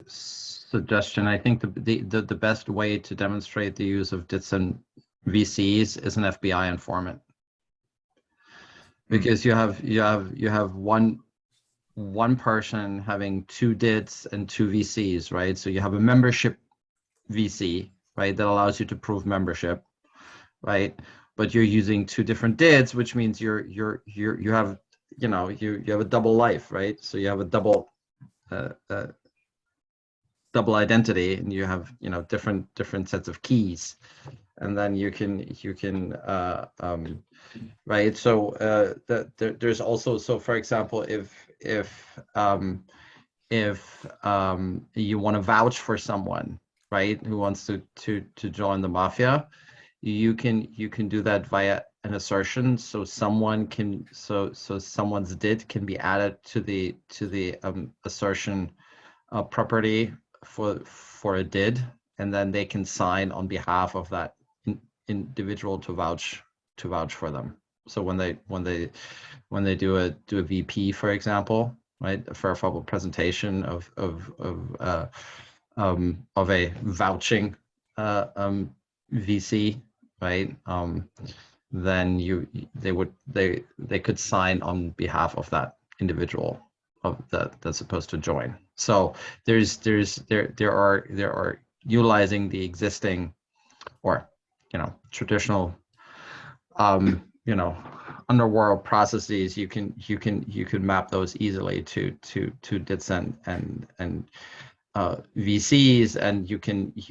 suggestion. I think the best way to demonstrate the use of DITs and VCs is an FBI informant, because you have one person having two DITs and two VCs, right? So you have a membership VC, right, that allows you to prove membership, right? But you're using two different DIDs, which means you have you have a double life, right? So you have a double double identity, and you have different sets of keys, and then you can right. So there's also, so for example, if you want to vouch for someone, right, who wants to join the mafia, you can do that via an assertion. So someone can someone's DID can be added to the assertion property for a DID, and then they can sign on behalf of that individual to vouch for them. So when they do a VP, for example, right, a verifiable presentation of a vouching VC, right, then they could sign on behalf of that individual that's supposed to join. So there are utilizing the existing, or traditional underworld processes. You can map those easily to DITs and VCs, and you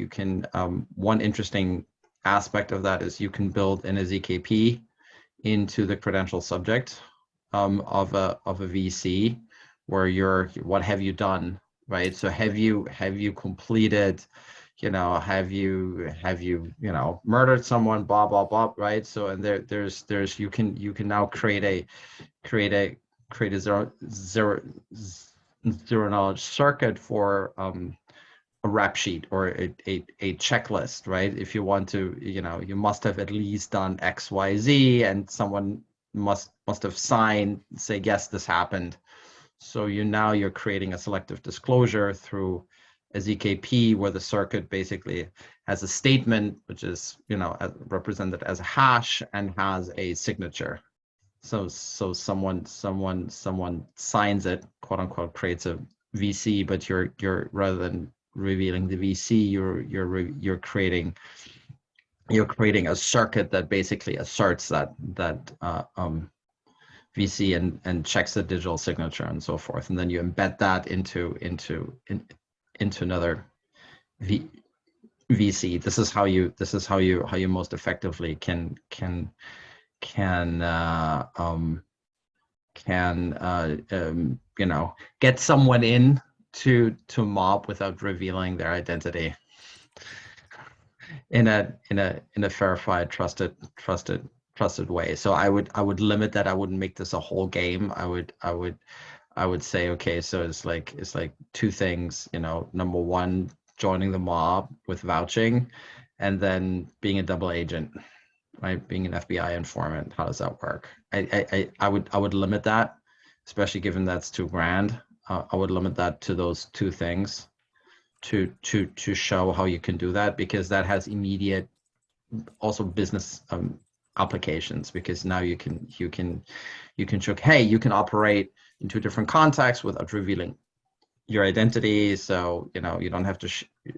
can one interesting aspect of that is you can build in a ZKP into the credential subject of a VC, where what have you done, right? So have you completed, have you murdered someone, blah blah blah, right? So, and there's you can now create a zero knowledge circuit for a rap sheet or a checklist, right? If you want to, you must have at least done XYZ, and someone must have signed, say, yes, this happened. So you're creating a selective disclosure through a ZKP, where the circuit basically has a statement, which is represented as a hash and has a signature. So someone signs it, quote unquote, creates a VC, but you're rather than revealing the VC, you're creating a circuit that basically asserts that VC and checks the digital signature and so forth, and then you embed that into another VC. This is how you most effectively can get someone in to mob without revealing their identity in a verified, trusted way. So I would limit that. I wouldn't make this a whole game. I would say, okay, so it's like two things, number one, joining the mob with vouching, and then being a double agent, right? Being an FBI informant. How does that work? I would limit that, especially given that's $2,000. I would limit that to those two things to show how you can do that, because that has immediate also business applications, because now you can show, hey, you can operate in two different contexts without revealing your identity. So you don't have to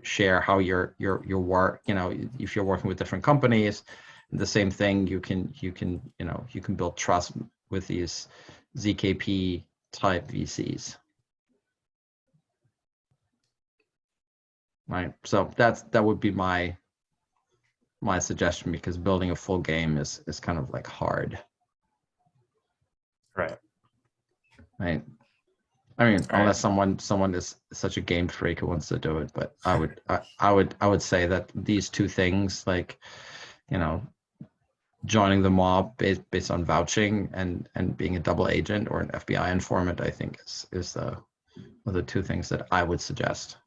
share how your work, if you're working with different companies. The same thing, you can build trust with these ZKP type VCs, right? So that would be my suggestion, because building a full game is kind of like hard. Right. I mean, unless someone is such a game freak who wants to do it, but I would say that these two things, like, joining the mob based on vouching and being a double agent or an FBI informant, I think is the two things that I would suggest.